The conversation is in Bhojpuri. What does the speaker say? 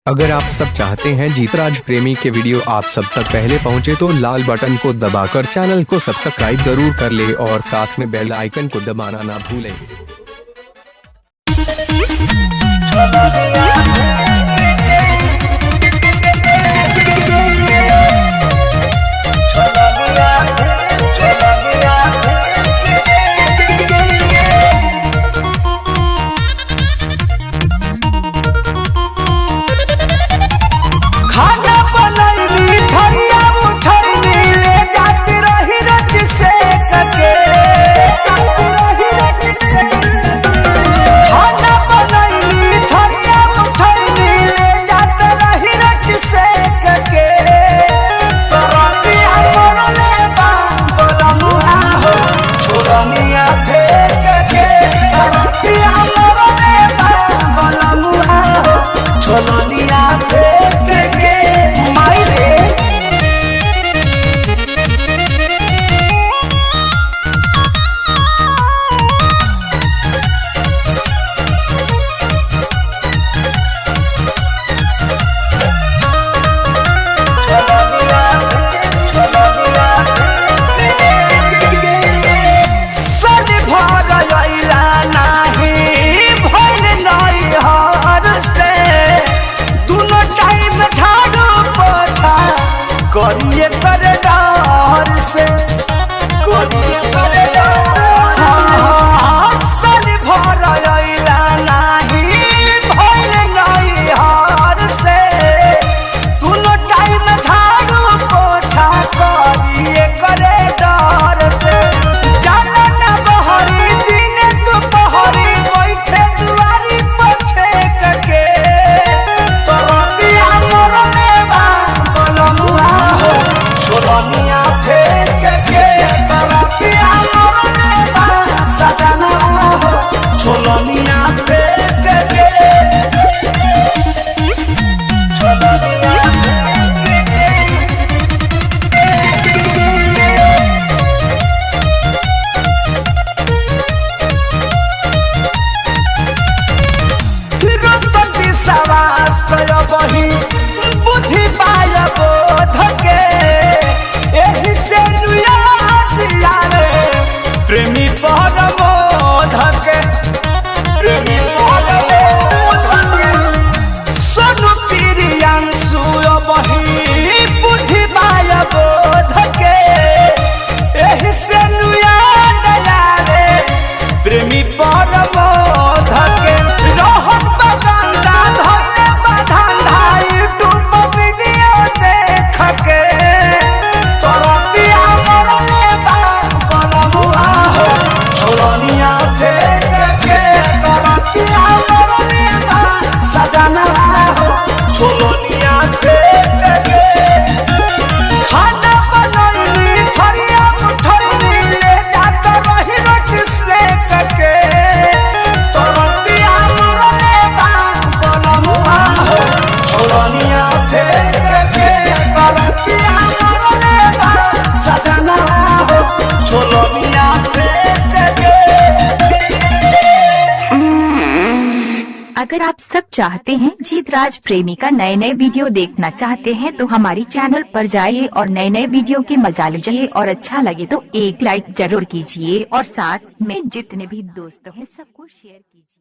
अगर आप सब चाहते हैं जीतराज प्रेमी के वीडियो आप सब तक पहले पहुंचे तो लाल बटन को दबाकर चैनल को सब्सक्राइब जरूर कर ले और साथ में बेल आइकन को दबाना ना भूलें। करिए करे डर से करिए करे साल भर अइला नाही भइल नहीं हार से दोनों टाइम झाड़ू पोछा करिए करे डर से जाला न बहरी दिन दोपहरी बैठे दुआरी पछे के तोरिया मोरले बा बोलमुआ छोलनिया फेर के तोरिया मोरले बा सजना हो छोलनिया फेर के छोलनिया बही बुद्धि पाय बोध के एही से दिया रे प्रेमी परमोध के प्रेमी परमोध के सोनू प्रियांशु बही बुद्धि पाय बोध के एही से दिया रे प्रेमी परमोध के रोहन बगंदा अगर आप सब चाहते हैं जीतराज प्रेमी का नए वीडियो देखना चाहते हैं तो हमारी चैनल पर जाइए और नए वीडियो के मजा लीजिए और अच्छा लगे तो एक लाइक जरूर कीजिए और साथ में जितने भी दोस्त हैं सबको शेयर कीजिए।